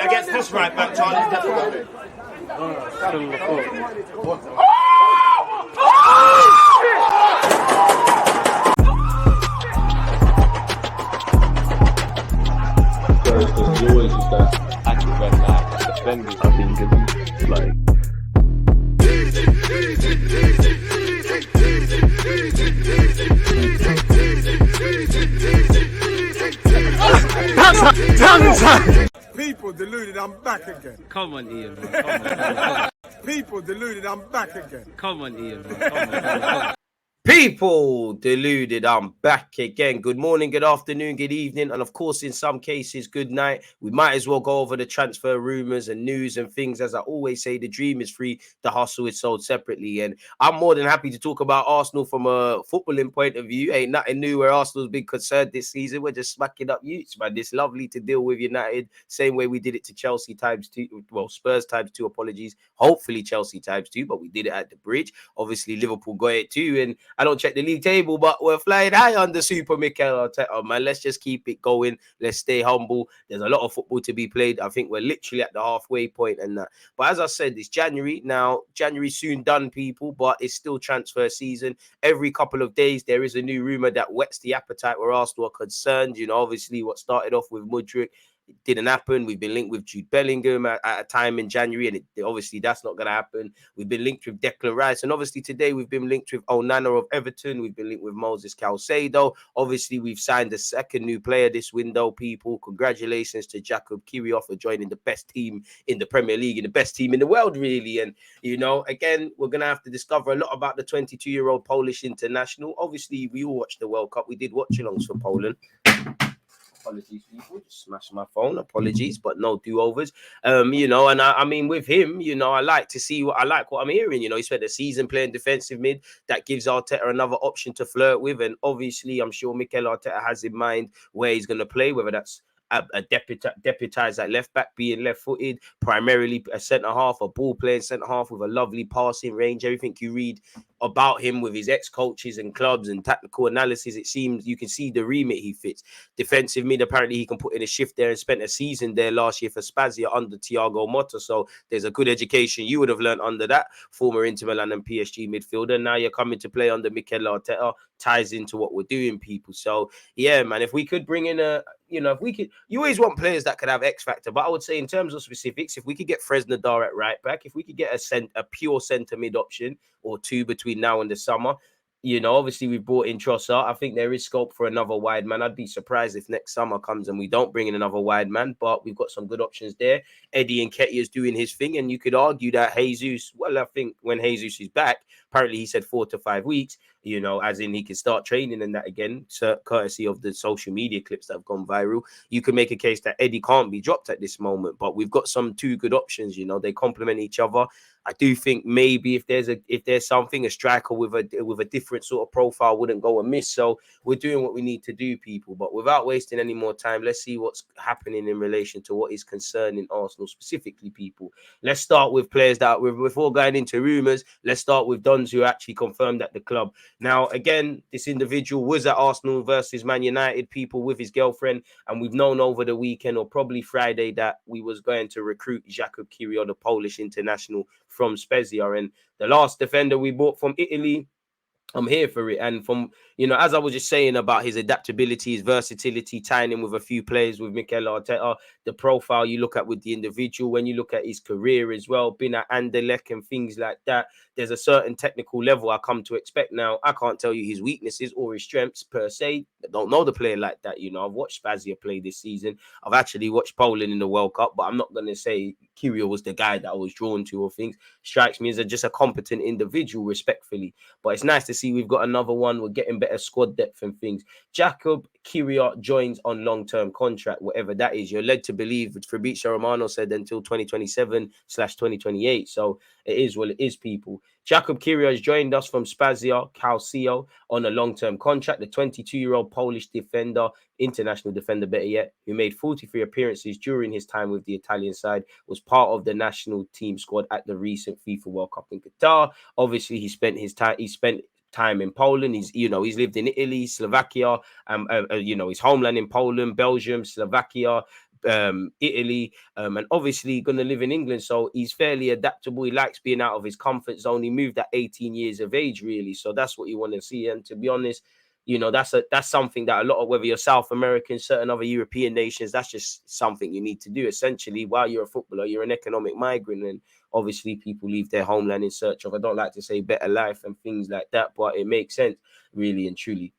Against this right back, Charlie, definitely. Because you always use that active red line defending. I think it's like. People deluded, I'm back again. Come on, Ian, bro. Come on. People deluded, I'm back again. Come on, Ian, bro. Come on. People deluded, I'm back again. Good morning, good afternoon, good evening, and of course, in some cases, good night. We might as well go over the transfer rumours and news and things. As I always say, the dream is free, the hustle is sold separately. And I'm more than happy to talk about Arsenal from a footballing point of view. Ain't nothing new where Arsenal's been concerned this season. We're just smacking up Utes, man. It's lovely to deal with United, same way we did it to Chelsea times two. Well, Spurs times two, apologies. Hopefully Chelsea times two, but we did it at the bridge. Obviously, Liverpool got it too, and I don't check the league table, but we're flying high under Super Mikel Arteta, man. Let's just keep it going. Let's stay humble. There's a lot of football to be played. I think we're literally at the halfway point and that. But as I said, it's January. Now, January soon done, people, but it's still transfer season. Every couple of days, there is a new rumour that whets the appetite where Arsenal are concerned. You know, obviously what started off with Mudryk, it didn't happen. We've been linked with Jude Bellingham at a time in January, and obviously that's not going to happen. We've been linked with Declan Rice, and obviously today we've been linked with Onana of Everton. We've been linked with Moisés Caicedo. Obviously, we've signed a second new player this window, people. Congratulations to Jakub Kiwior for joining the best team in the Premier League and the best team in the world, really. And, you know, again, we're going to have to discover a lot about the 22-year-old Polish international. Obviously, we all watched the World Cup. We did watch-alongs for Poland. Apologies, people. Just smashed my phone. Apologies, but no do-overs. You know, and I mean, with him, you know, I like to see what I'm hearing. You know, he spent a season playing defensive mid. That gives Arteta another option to flirt with. And obviously, I'm sure Mikel Arteta has in mind where he's going to play, whether that's a deputized at left back, being left-footed, primarily a centre-half, a ball-playing centre-half with a lovely passing range. Everything you read about him with his ex-coaches and clubs and tactical analysis, it seems you can see the remit he fits. Defensive mid, apparently he can put in a shift there and spent a season there last year for Spezia under Thiago Motta. So there's a good education you would have learned under that former Inter Milan and PSG midfielder. Now you're coming to play under Mikel Arteta, ties into what we're doing, people. So yeah, man, if we could bring in you always want players that could have X factor, but I would say in terms of specifics, if we could get Fresnadar at right back, if we could get a pure centre mid option or two between now and the summer, you know, obviously we've brought in Trossard. I think there is scope for another wide man. I'd be surprised if next summer comes and we don't bring in another wide man, but we've got some good options there. Eddie Nketiah's doing his thing, and you could argue that Jesus, well, I think when Jesus is back, apparently he said 4 to 5 weeks, you know, as in he can start training and that again, courtesy of the social media clips that have gone viral. You can make a case that Eddie can't be dropped at this moment, but we've got some two good options, you know, they complement each other. I do think maybe if there's something, a striker with a different sort of profile wouldn't go amiss. So we're doing what we need to do, people. But without wasting any more time, let's see what's happening in relation to what is concerning Arsenal specifically, people. Let's start with players that, before going into rumours, let's start with Dons, who actually confirmed at the club. Now, again, this individual was at Arsenal versus Man United, people, with his girlfriend, and we've known over the weekend or probably Friday that we was going to recruit Jakub Kiwior, the Polish international from Spezia. And the last defender we bought from Italy, I'm here for it. And from, you know, as I was just saying about his adaptability, his versatility, tying in with a few players with Mikel Arteta, the profile you look at with the individual, when you look at his career as well, been at Anderlecht and things like that, there's a certain technical level I come to expect. Now, I can't tell you his weaknesses or his strengths per se. I don't know the player like that. You know, I've watched Spezia play this season. I've actually watched Poland in the World Cup, but I'm not going to say Kiwior was the guy that I was drawn to or things. Strikes me as just a competent individual, respectfully. But it's nice to see we've got another one. We're getting better squad depth and things. Jakub Kiwior joins on long-term contract, whatever that is. You're led to believe, Fabrizio Romano said, until 2027/2028. So it is what it is, people. Jakub Kiwior has joined us from Spezia Calcio on a long-term contract. The 22-year-old Polish defender, international defender, better yet, who made 43 appearances during his time with the Italian side, was part of the national team squad at the recent FIFA World Cup in Qatar. Obviously, he spent time in Poland. He's lived in Italy, Slovakia, his homeland in Poland, Belgium, Slovakia, Italy, and obviously going to live in England. So he's fairly adaptable. He likes being out of his comfort zone. He moved at 18 years of age, really. So that's what you want to see. And to be honest, that's something that a lot of, whether you're South American, certain other European nations, that's just something you need to do. Essentially, while you're a footballer, you're an economic migrant, and obviously people leave their homeland in search of, I don't like to say better life and things like that, but it makes sense, really and truly.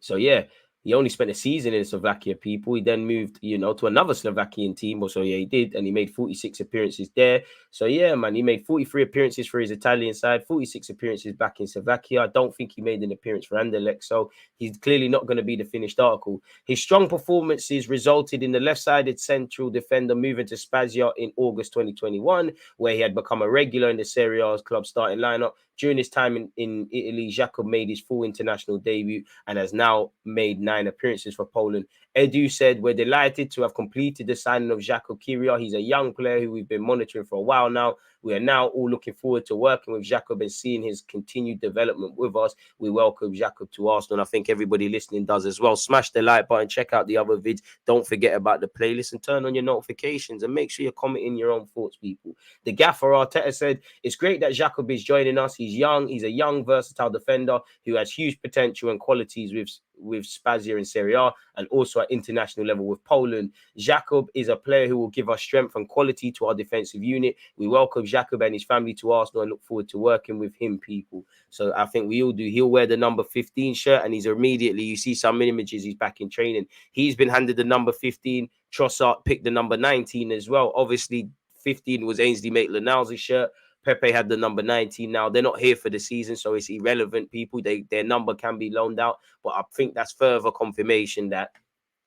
So yeah, he only spent a season in Slovakia, people. He then moved, to another Slovakian team. So yeah, he did, and he made 46 appearances there. So yeah, man, he made 43 appearances for his Italian side, 46 appearances back in Slovakia. I don't think he made an appearance for Anderlecht, so he's clearly not going to be the finished article. His strong performances resulted in the left-sided central defender moving to Spezia in August 2021, where he had become a regular in the Serie A's club starting lineup. During his time in Italy, Jakub made his full international debut and has now made 9 appearances for Poland. Edu said, "We're delighted to have completed the signing of Jakub Kiwior. He's a young player who we've been monitoring for a while now. We are now all looking forward to working with Jakub and seeing his continued development with us. We welcome Jakub to Arsenal." And I think everybody listening does as well. Smash the like button, check out the other vids. Don't forget about the playlist and turn on your notifications and make sure you're commenting your own thoughts, people. The gaffer Arteta said, "It's great that Jakub is joining us. He's young. He's a young, versatile defender who has huge potential and qualities with Spezia in Serie A and also at international level with Poland. Jakub is a player who will give us strength and quality to our defensive unit. We welcome Jakub and his family to Arsenal and look forward to working with him, people." So I think we all do. He'll wear the number 15 shirt, and he's immediately, you see some images, he's back in training. He's been handed the number 15. Trossard picked the number 19 as well. Obviously, 15 was Ainsley Maitland-Niles' shirt. Pepe had the number 19. Now, they're not here for the season, so it's irrelevant, people. Their number can be loaned out, but I think that's further confirmation that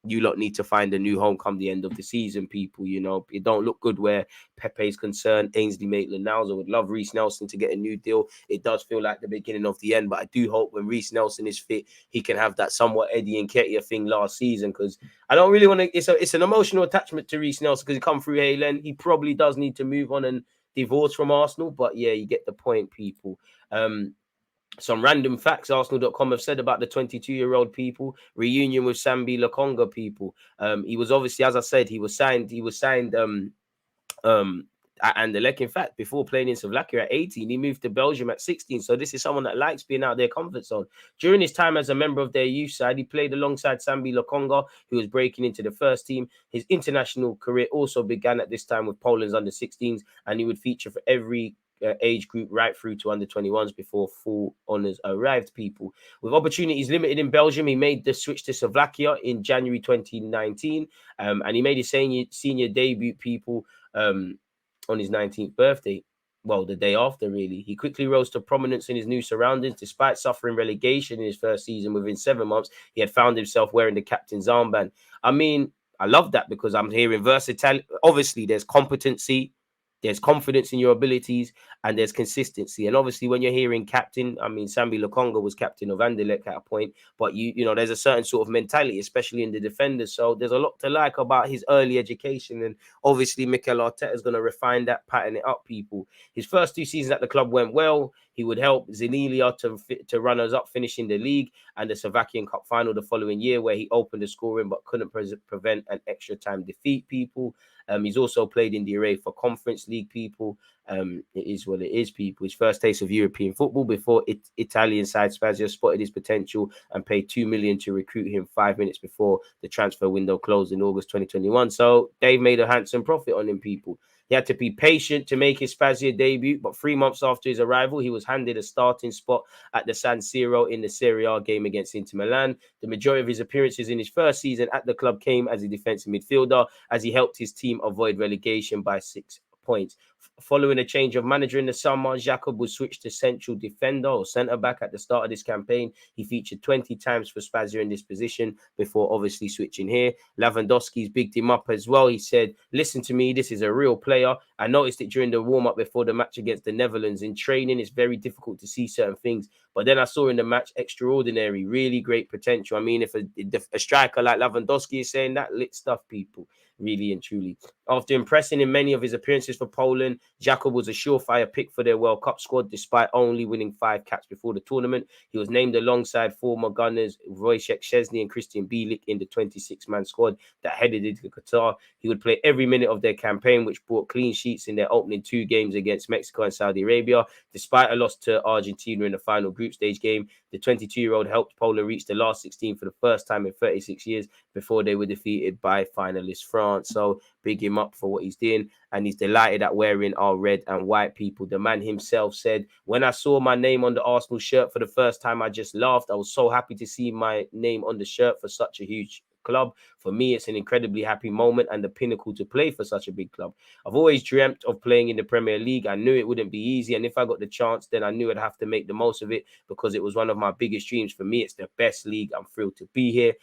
you lot need to find a new home come the end of the season, people. It don't look good where Pepe's concerned. Ainsley Maitland-Niles, I would love Reece Nelson to get a new deal. It does feel like the beginning of the end, but I do hope when Reece Nelson is fit, he can have that somewhat Eddie Nketiah thing last season, because I don't really want to. It's an emotional attachment to Reece Nelson because he come through Haaland. He probably does need to move on and divorce from Arsenal, but yeah, you get the point, people. Some random facts Arsenal.com have said about the 22-year-old, people. Reunion with Sambi Lokonga, people. He was obviously, as I said, he was signed at Anderlecht. In fact, before playing in Slovakia at 18, he moved to Belgium at 16. So this is someone that likes being out of their comfort zone. During his time as a member of their youth side, he played alongside Sambi Lokonga, who was breaking into the first team. His international career also began at this time with Poland's under-16s, and he would feature for every age group right through to under-21s before full honours arrived, people. With opportunities limited in Belgium, he made the switch to Slovakia in January 2019, and he made his senior debut, people, on his 19th birthday. Well, the day after, really. He quickly rose to prominence in his new surroundings. Despite suffering relegation in his first season, within 7 months, he had found himself wearing the captain's armband. I mean, I love that because I'm hearing versatility. Obviously, there's competency, there's confidence in your abilities, and there's consistency. And obviously, when you're hearing captain, I mean, Sambi Lokonga was captain of Anderlecht at a point, but you know, there's a certain sort of mentality, especially in the defenders. So there's a lot to like about his early education, and obviously, Mikel Arteta is going to refine that, pattern it up, people. His first 2 seasons at the club went well. He would help Zenilia to runners up, finishing the league and the Slovakian Cup final the following year, where he opened the scoring but couldn't prevent an extra time defeat, people. He's also played in the UEFA Conference League, people. It is what it is, people. His first taste of European football before Italian side Spezia spotted his potential and paid $2 million to recruit him 5 minutes before the transfer window closed in August 2021. So they've made a handsome profit on him, people. He had to be patient to make his Spezia debut, but 3 months after his arrival, he was handed a starting spot at the San Siro in the Serie A game against Inter Milan. The majority of his appearances in his first season at the club came as a defensive midfielder, as he helped his team avoid relegation by 6 points. Following a change of manager in the summer, Jakub was switched to central defender or centre-back at the start of this campaign. He featured 20 times for Spezia in this position before obviously switching here. Lewandowski's bigged him up as well. He said, "Listen to me, this is a real player. I noticed it during the warm-up before the match against the Netherlands. In training, it's very difficult to see certain things, But then I saw in the match, extraordinary, really great potential. I mean, if a striker like Lewandowski is saying that, lit stuff, people, really and truly. After impressing in many of his appearances for Poland, Jakub was a surefire pick for their World Cup squad, despite only winning 5 caps before the tournament. He was named alongside former Gunners Wojciech Szczesny and Christian Bielik in the 26-man squad that headed into Qatar. He would play every minute of their campaign, which brought clean sheets in their opening 2 games against Mexico and Saudi Arabia. Despite a loss to Argentina in the final group stage game, the 22-year-old helped Poland reach the last 16 for the first time in 36 years before they were defeated by finalist France. So big him up for what he's doing, and he's delighted at wearing our red and white, people. The man himself said, "When I saw my name on the Arsenal shirt for the first time, I just laughed. I was so happy to see my name on the shirt for such a huge club. For me, it's an incredibly happy moment and the pinnacle to play for such a big club. I've always dreamt of playing in the Premier League. I knew it wouldn't be easy, and if I got the chance, then I knew I'd have to make the most of it because it was one of my biggest dreams. For me, it's the best league. I'm thrilled to be here."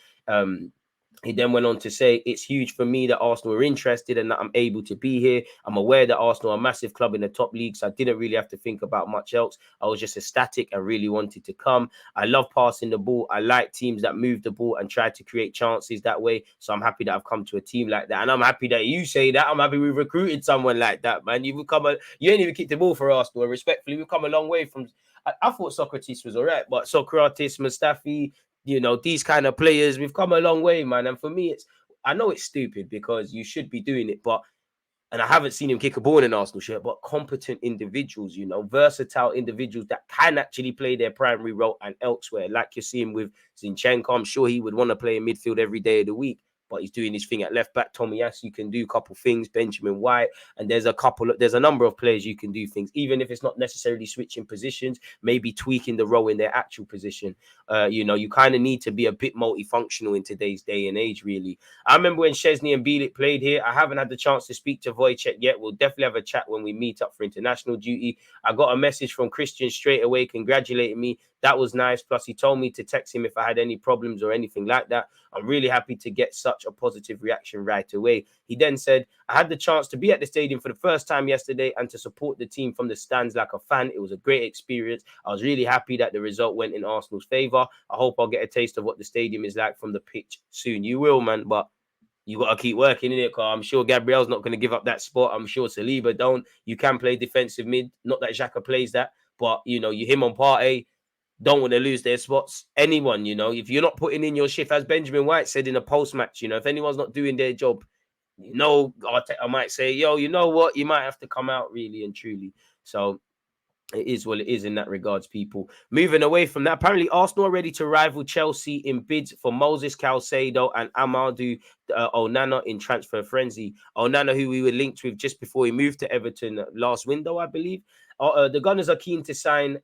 He then went on to say, "It's huge for me that Arsenal are interested and that I'm able to be here. I'm aware that Arsenal are a massive club in the top league, so I didn't really have to think about much else. I was just ecstatic and really wanted to come. I love passing the ball. I like teams that move the ball and try to create chances that way. So I'm happy that I've come to a team like that. And I'm happy that you say that. I'm happy we've recruited someone like that, man. You ain't even kicked the ball for Arsenal. And respectfully, we've come a long way from. I thought Socrates was all right, but Socrates, Mustafi, these kind of players, we've come a long way, man. And for me, I know it's stupid because you should be doing it, and I haven't seen him kick a ball in an Arsenal shirt, but competent individuals, versatile individuals that can actually play their primary role and elsewhere, like you're seeing with Zinchenko. I'm sure he would want to play in midfield every day of the week, but he's doing his thing at left back. Tomiyasu can do a couple things, Benjamin White, and there's a number of players you can do things, even if it's not necessarily switching positions, maybe tweaking the role in their actual position. You kind of need to be a bit multifunctional in today's day and age, really. I remember when Szczesny and Bielik played here. I haven't had the chance to speak to Wojciech yet. We'll definitely have a chat when we meet up for international duty. I got a message from Christian straight away congratulating me. That was nice. Plus, he told me to text him if I had any problems or anything like that. I'm really happy to get such a positive reaction right away. He then said, I had the chance to be at the stadium for the first time yesterday and to support the team from the stands like a fan. It was a great experience. I was really happy that the result went in Arsenal's favour. I hope I'll get a taste of what the stadium is like from the pitch soon. You will, man, but you got to keep working in it, because I'm sure Gabriel's not going to give up that spot. I'm sure Saliba don't. You can play defensive mid. Not that Xhaka plays that, but, him on Partey don't want to lose their spots. Anyone, if you're not putting in your shift, as Benjamin White said in a post-match, if anyone's not doing their job, I might say, yo, you know what? You might have to come out, really and truly. So it is what it is in that regards, people. Moving away from that, apparently Arsenal are ready to rival Chelsea in bids for Moisés Caicedo and Amadou Onana in transfer frenzy. Onana, who we were linked with just before he moved to Everton last window, I believe. The Gunners are keen to sign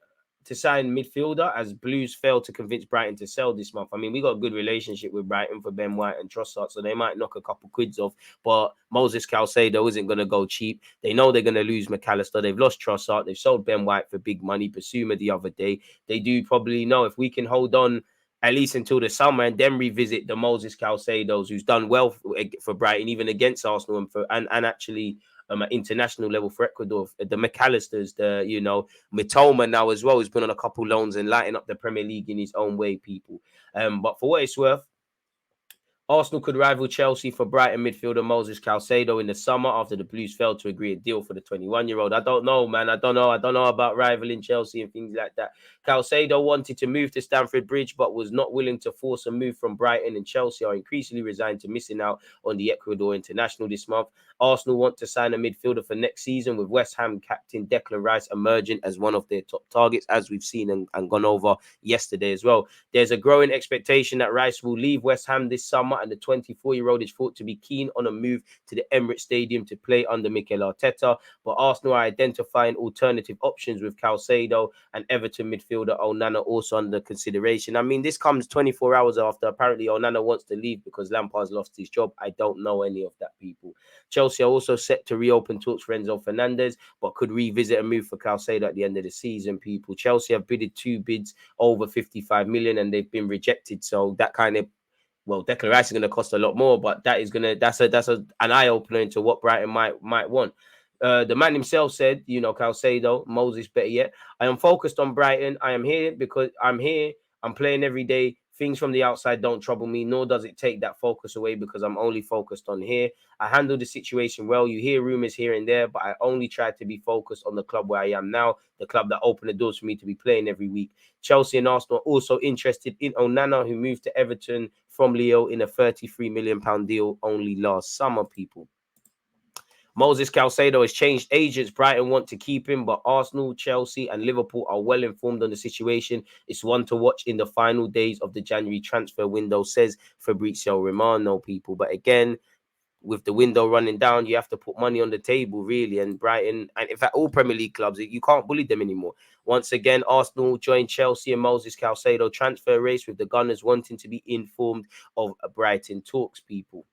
midfielder, as Blues failed to convince Brighton to sell this month. I mean, we got a good relationship with Brighton for Ben White and Trossard, so they might knock a couple quids off. But Moisés Caicedo isn't going to go cheap. They know they're going to lose McAllister. They've lost Trossard. They've sold Ben White for big money. Basuma the other day. They do probably know if we can hold on at least until the summer and then revisit the Moisés Caicedos, who's done well for Brighton, even against Arsenal and actually at international level for Ecuador. The McAllisters, Mitoma now as well, who's been on a couple loans and lighting up the Premier League in his own way, people. But for what it's worth, Arsenal could rival Chelsea for Brighton midfielder Moisés Caicedo in the summer after the Blues failed to agree a deal for the 21-year-old. I don't know, man. I don't know about rivaling Chelsea and things like that. Caicedo wanted to move to Stamford Bridge, but was not willing to force a move from Brighton, and Chelsea are increasingly resigned to missing out on the Ecuador international this month. Arsenal want to sign a midfielder for next season, with West Ham captain Declan Rice emerging as one of their top targets, as we've seen and gone over yesterday as well. There's a growing expectation that Rice will leave West Ham this summer, and the 24-year-old is thought to be keen on a move to the Emirates Stadium to play under Mikel Arteta. But Arsenal are identifying alternative options, with Caicedo and Everton midfielder Onana also under consideration. I mean, this comes 24 hours after apparently Onana wants to leave because Lampard's lost his job. I don't know any of that, people. Chelsea are also set to reopen talks for Enzo Fernandez, but could revisit a move for Caicedo at the end of the season, people. Chelsea have bidded 2 bids over 55 million and they've been rejected. So that kind of, Declan Rice is going to cost a lot more, but that's an eye opener into what Brighton might want. The man himself said, you know, Caicedo, Moses, better yet, I am focused on Brighton. I am here because I'm here. I'm playing every day. Things from the outside don't trouble me, nor does it take that focus away because I'm only focused on here. I handle the situation well. You hear rumors here and there, but I only try to be focused on the club where I am now, the club that opened the doors for me to be playing every week. Chelsea and Arsenal are also interested in Onana, who moved to Everton from Leo in a £33 million deal only last summer, people. Moisés Caicedo has changed agents. Brighton want to keep him, but Arsenal, Chelsea, and Liverpool are well informed on the situation. It's one to watch in the final days of the January transfer window, says Fabrizio Romano, people. But again, with the window running down, you have to put money on the table, really. And Brighton, and in fact, all Premier League clubs, you can't bully them anymore. Once again, Arsenal joined Chelsea and Moisés Caicedo transfer race, with the Gunners wanting to be informed of Brighton talks, people.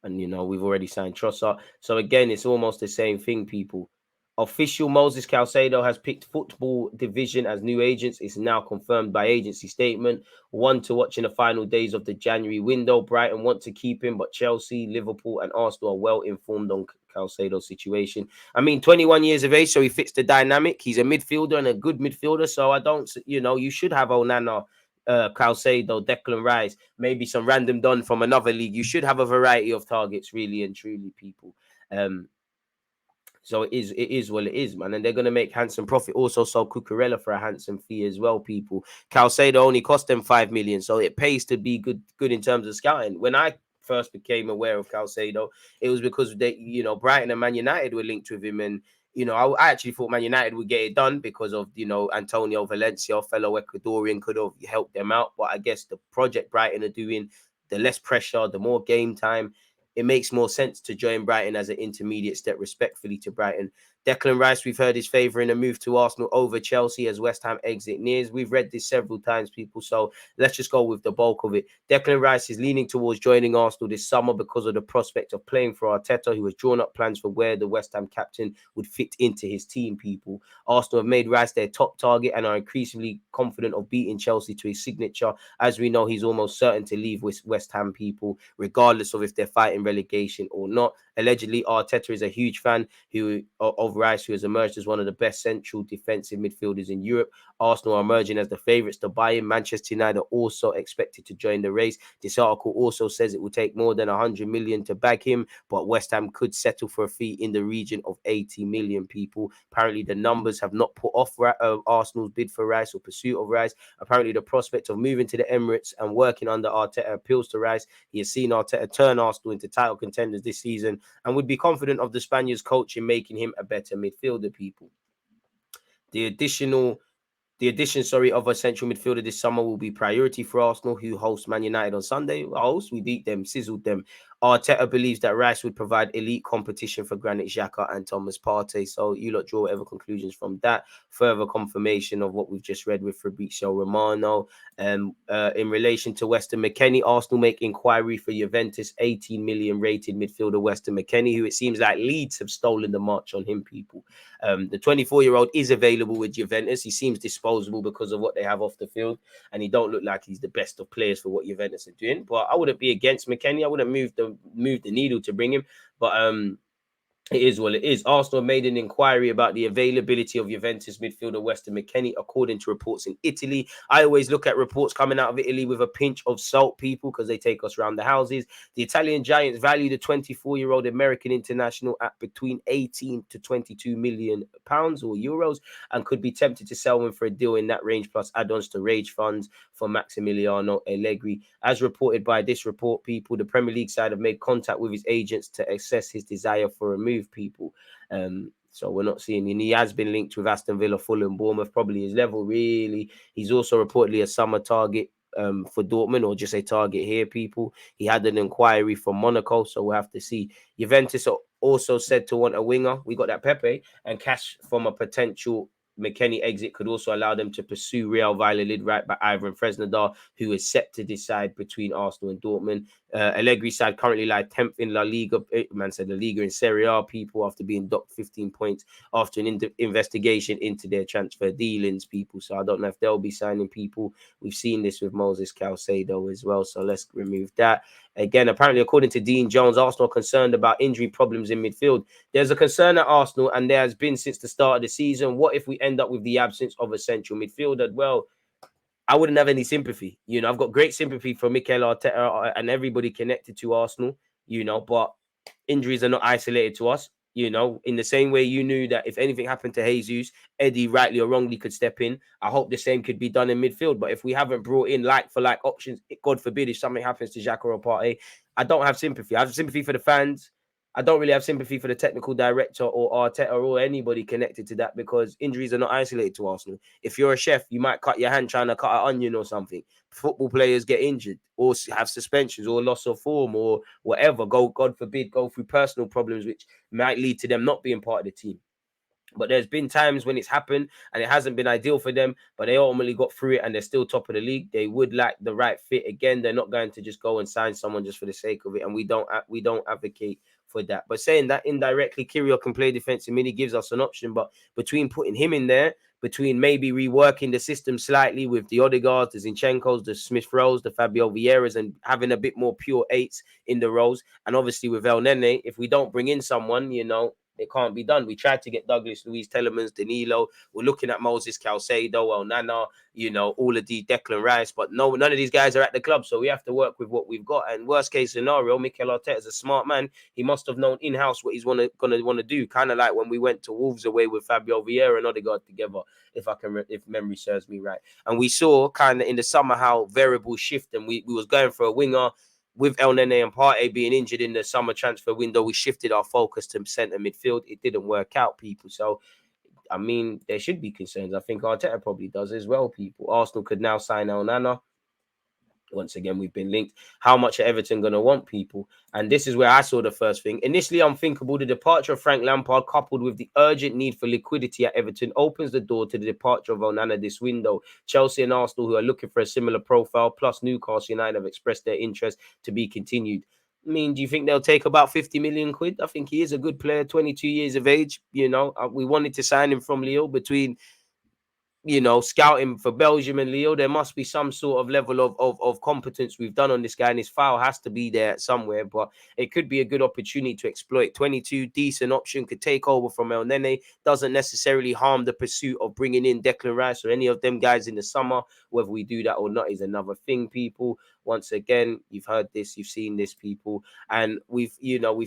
And, you know, we've already signed Trossard. So, again, it's almost the same thing, people. Official Moisés Caicedo has picked Football Division as new agents. It's now confirmed by agency statement. One to watch in the final days of the January window. Brighton want to keep him, but Chelsea, Liverpool, and Arsenal are well informed on Caicedo's situation. I mean, 21 years of age, so he fits the dynamic. He's a midfielder and a good midfielder. So I don't, you know, you should have Onana, Caicedo, Declan Rice, maybe some random Don from another league. You should have a variety of targets, really and truly, people. So it is what it is, man. And they're going to make handsome profit. Also sold Cucurella for a handsome fee as well, people. Caicedo only cost them 5 million. So it pays to be good in terms of scouting. When I first became aware of Caicedo, it was because they, you know, Brighton and Man United were linked with him. And, you know, I actually thought Man United would get it done because of, you know, Antonio Valencia, fellow Ecuadorian, could have helped them out. But I guess the project Brighton are doing, the less pressure, the more game time, it makes more sense to join Brighton as an intermediate step, respectfully to Brighton. Declan Rice, we've heard, is favouring a move to Arsenal over Chelsea as West Ham exit nears. We've read this several times, people, so let's just go with the bulk of it. Declan Rice is leaning towards joining Arsenal this summer because of the prospect of playing for Arteta, who has drawn up plans for where the West Ham captain would fit into his team, people. Arsenal have made Rice their top target and are increasingly confident of beating Chelsea to his signature. As we know, he's almost certain to leave West Ham, people, regardless of if they're fighting relegation or not. Allegedly, Arteta is a huge fan of Rice, who has emerged as one of the best central defensive midfielders in Europe. Arsenal are emerging as the favourites to buy him. Manchester United are also expected to join the race. This article also says it will take more than 100 million to bag him, but West Ham could settle for a fee in the region of 80 million, people. Apparently, the numbers have not put off Arsenal's bid for Rice or pursuit of Rice. Apparently, the prospect of moving to the Emirates and working under Arteta appeals to Rice. He has seen Arteta turn Arsenal into title contenders this season and would be confident of the Spaniard's coach in making him a better midfielder, people. The addition of a central midfielder this summer will be priority for Arsenal, who host Man United on Sunday. We beat them, sizzled them. Arteta believes that Rice would provide elite competition for Granit Xhaka and Thomas Partey. So you lot draw whatever conclusions from that. Further confirmation of what we've just read with Fabrizio Romano. In relation to Weston McKennie, Arsenal make inquiry for Juventus 18 million rated midfielder Weston McKennie, who it seems like Leeds have stolen the march on him, people. The 24-year-old is available with Juventus. He seems disposable because of what they have off the field, and he don't look like he's the best of players for what Juventus are doing. But I wouldn't be against McKennie. I wouldn't move the needle to bring him. But it is what it is. Arsenal made an inquiry about the availability of Juventus midfielder Weston McKennie, according to reports in Italy. I always look at reports coming out of Italy with a pinch of salt, people, because they take us around the houses. The Italian Giants value the 24-year-old American international at between 18 to 22 million pounds or euros, and could be tempted to sell him for a deal in that range, plus add-ons to rage funds for Maximiliano Allegri. As reported by this report, people, the Premier League side have made contact with his agents to assess his desire for a move, people. So we're not seeing, and he has been linked with Aston Villa, Fulham, Bournemouth, probably his level, really. He's also reportedly a summer target for Dortmund, or just a target here, people. He had an inquiry from Monaco, so we'll have to see. Juventus are also said to want a winger. We got that Pepe, and cash from a potential McKennie exit could also allow them to pursue Real Valladolid right back Ivan Fresnadar, who is set to decide between Arsenal and Dortmund. Allegri's side currently lie 10th in La Liga. Man said La Liga in Serie A, people, after being docked 15 points after an investigation into their transfer dealings, people. So I don't know if they'll be signing people. We've seen this with Moisés Caicedo as well. So let's remove that. Again, apparently, according to Dean Jones, Arsenal are concerned about injury problems in midfield. There's a concern at Arsenal, and there has been since the start of the season. What if we end up with the absence of a central midfielder? Well, I wouldn't have any sympathy. I've got great sympathy for Mikel Arteta and everybody connected to Arsenal, but injuries are not isolated to us. In the same way you knew that if anything happened to Jesus, Eddie, rightly or wrongly, could step in. I hope the same could be done in midfield. But if we haven't brought in like-for-like options, God forbid, if something happens to Xhaka or Partey, I don't have sympathy. I have sympathy for the fans. I don't really have sympathy for the technical director or Arteta or anybody connected to that, because injuries are not isolated to Arsenal. If you're a chef, you might cut your hand trying to cut an onion or something. Football players get injured or have suspensions or loss of form or whatever. God forbid, go through personal problems which might lead to them not being part of the team. But there's been times when it's happened and it hasn't been ideal for them, but they ultimately got through it and they're still top of the league. They would like the right fit. Again, they're not going to just go and sign someone just for the sake of it, and we don't advocate for that. But saying that, indirectly, Kiwior can play defensive mid. He gives us an option, but between putting him in there, between maybe reworking the system slightly with the Odegaards, the Zinchenkos, the Smith-Rowes, the Fabio Vieiras, and having a bit more pure eights in the roles, and obviously with El Nene, if we don't bring in someone, it can't be done. We tried to get Douglas Luiz, Telemans, Danilo. We're looking at Moisés Caicedo, Onana, all of the Declan Rice, but none of these guys are at the club, so we have to work with what we've got. And worst case scenario, Mikel Arteta is a smart man. He must have known in-house what he's going to want to do, kind of like when we went to Wolves away with Fabio Vieira and Odegaard together, if memory serves me right. And we saw kind of in the summer how variables shift, and we was going for a winger. With El Nene and Partey being injured in the summer transfer window, we shifted our focus to centre midfield. It didn't work out, people. So, I mean, there should be concerns. I think Arteta probably does as well, people. Arsenal could now sign Onana. Once again, we've been linked. How much are Everton going to want, people? And this is where I saw the first thing. Initially unthinkable, the departure of Frank Lampard, coupled with the urgent need for liquidity at Everton, opens the door to the departure of Onana this window. Chelsea and Arsenal, who are looking for a similar profile, plus Newcastle United, have expressed their interest to be continued. I mean, do you think they'll take about 50 million quid? I think he is a good player, 22 years of age. We wanted to sign him from Lille. Between scouting for Belgium and Lille, there must be some sort of level of competence we've done on this guy, and his file has to be there somewhere, but it could be a good opportunity to exploit. 22, decent option, could take over from El Nene, doesn't necessarily harm the pursuit of bringing in Declan Rice or any of them guys in the summer. Whether we do that or not is another thing, people. Once again, you've heard this, you've seen this, people, and we've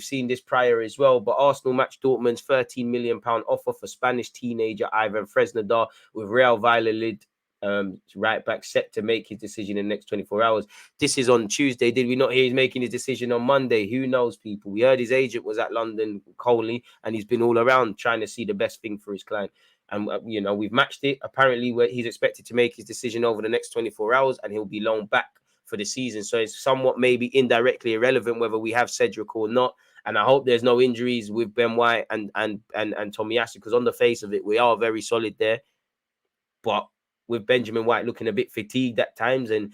seen this prior as well. But Arsenal matched Dortmund's £13 million offer for Spanish teenager Ivan Fresnadar, with Real Valladolid right back set to make his decision in the next 24 hours. This is on Tuesday. Did we not hear he's making his decision on Monday? Who knows, people? We heard his agent was at London, Colney, and he's been all around trying to see the best thing for his client. And, we've matched it. Apparently, he's expected to make his decision over the next 24 hours, and he'll be loaned back for the season. So it's somewhat maybe indirectly irrelevant whether we have Cedric or not. And I hope there's no injuries with Ben White and Tomiyasu, because on the face of it, we are very solid there. But with Benjamin White looking a bit fatigued at times, and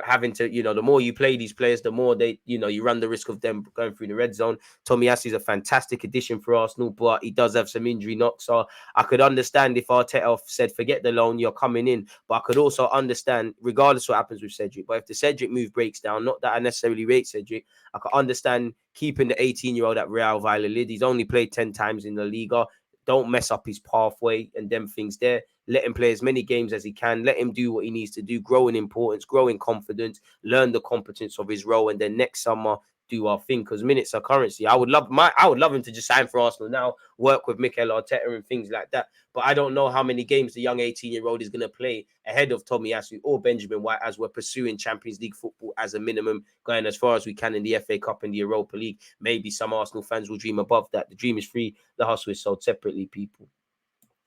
having to, the more you play these players, the more they, you run the risk of them going through the red zone. Tomiyasu is a fantastic addition for Arsenal, but he does have some injury knocks. So I could understand if Arteta said, forget the loan, you're coming in. But I could also understand, regardless what happens with Cedric, but if the Cedric move breaks down, not that I necessarily rate Cedric, I could understand keeping the 18-year-old at Real Valladolid. He's only played 10 times in the Liga. Don't mess up his pathway and them things there. Let him play as many games as he can. Let him do what he needs to do. Grow in importance, grow in confidence, learn the competence of his role, and then next summer do our thing, because minutes are currency. I would love him to just sign for Arsenal now, work with Mikel Arteta and things like that. But I don't know how many games the young 18-year-old is going to play ahead of Tomiyasu or Benjamin White, as we're pursuing Champions League football as a minimum, going as far as we can in the FA Cup and the Europa League. Maybe some Arsenal fans will dream above that. The dream is free. The hustle is sold separately, people.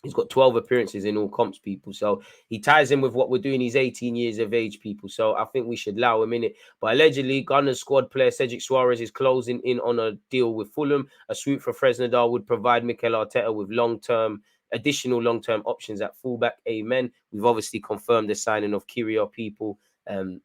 He's got 12 appearances in all comps, people. So he ties in with what we're doing. He's 18 years of age, people. So I think we should allow him in it. But allegedly, Gunners squad player Cedric Suarez is closing in on a deal with Fulham. A swoop for Fresnadar would provide Mikel Arteta with long-term additional long-term options at fullback. Amen. We've obviously confirmed the signing of Kiwior, people.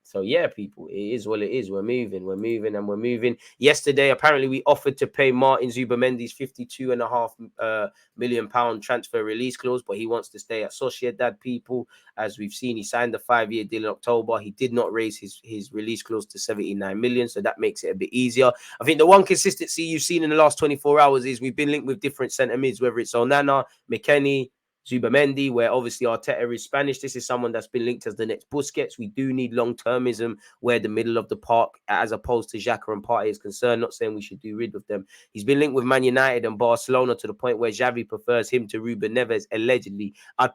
So yeah, people, it is what it is. We're moving. Yesterday, apparently, we offered to pay Martin Zubamendi's £52.5 million transfer release clause, but he wants to stay at Sociedad, people. As we've seen, he signed a 5-year deal in October. He did not raise his release clause to 79 million, so that makes it a bit easier. I think the one consistency you've seen in the last 24 hours is we've been linked with different centre mids, whether it's Onana, McKennie, Zubamendi, where obviously Arteta is Spanish. This is someone that's been linked as the next Busquets. We do need long-termism where the middle of the park, as opposed to Xhaka and Partey, is concerned. Not saying we should do rid of them. He's been linked with Man United and Barcelona to the point where Xavi prefers him to Ruben Neves, allegedly. I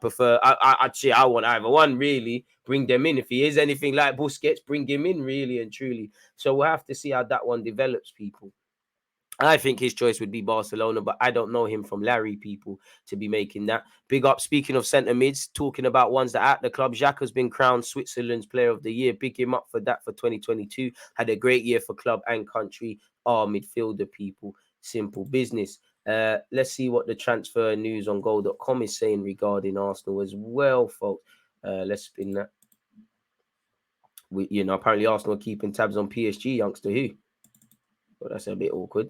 want either one, really. Bring them in. If he is anything like Busquets, bring him in, really and truly. So we'll have to see how that one develops, people. I think his choice would be Barcelona, but I don't know him from Larry, people, to be making that. Big up. Speaking of centre mids, talking about ones that are at the club, Xhaka's been crowned Switzerland's Player of the Year. Big him up for that for 2022. Had a great year for club and country. Midfielder, people. Simple business. Let's see what the transfer news on goal.com is saying regarding Arsenal as well, folks. Let's spin that. Apparently Arsenal are keeping tabs on PSG, youngster who? Well, that's a bit awkward.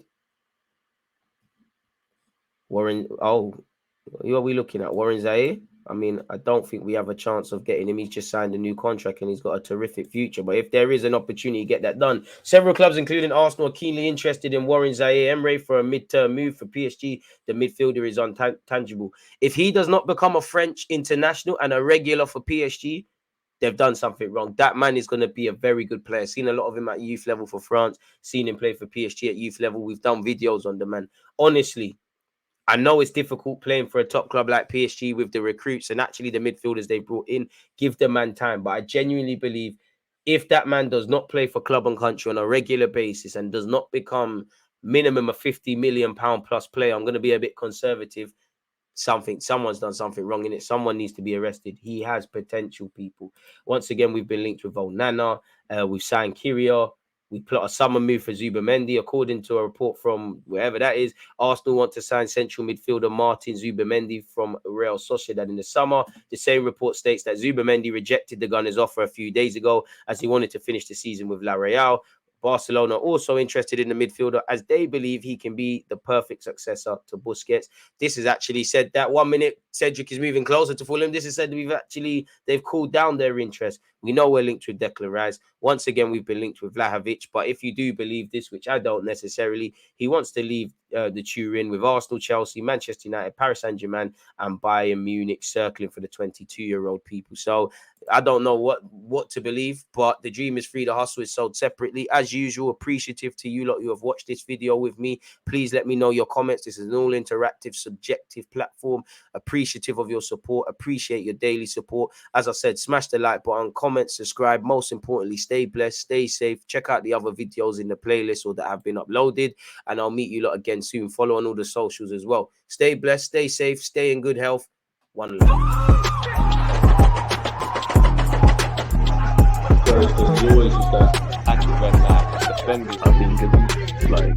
Warren, who are we looking at? Warren Zaire? I mean, I don't think we have a chance of getting him. He's just signed a new contract and he's got a terrific future. But if there is an opportunity to get that done, several clubs, including Arsenal, are keenly interested in Warren Zaire Emery for a mid-term move for PSG. The midfielder is untangible. If he does not become a French international and a regular for PSG, they've done something wrong. That man is going to be a very good player. Seen a lot of him at youth level for France. Seen him play for PSG at youth level. We've done videos on the man. Honestly, I know it's difficult playing for a top club like PSG with the recruits and actually the midfielders they brought in. Give the man time. But I genuinely believe if that man does not play for club and country on a regular basis and does not become minimum a £50 million plus player, I'm going to be a bit conservative. Someone's done something wrong in it. Someone needs to be arrested. He has potential, people. Once again, we've been linked with Onana. We've signed Kiwior. We plot a summer move for Zubamendi. According to a report from wherever that is, Arsenal want to sign central midfielder Martin Zubamendi from Real Sociedad in the summer. The same report states that Zubamendi rejected the Gunners' offer a few days ago as he wanted to finish the season with La Real. Barcelona also interested in the midfielder as they believe he can be the perfect successor to Busquets. This is actually said that 1 minute Cedric is moving closer to Fulham. This is said they've cooled down their interest. We know we're linked with Declan Rice. Once again, we've been linked with Vlahovic. But if you do believe this, which I don't necessarily, he wants to leave the Turin with Arsenal, Chelsea, Manchester United, Paris Saint-Germain and Bayern Munich circling for the 22-year-old, people. So I don't know what to believe, but the dream is free. The hustle is sold separately. As usual, appreciative to you lot who have watched this video with me. Please let me know your comments. This is an all interactive, subjective platform. Appreciative of your support. Appreciate your daily support. As I said, smash the like button, comment, subscribe. Most importantly, stay blessed, stay safe. Check out the other videos in the playlist or that have been uploaded. And I'll meet you lot again soon. Follow on all the socials as well. Stay blessed, stay safe, stay in good health. One love. There's always just that active red line, defending. I think it's like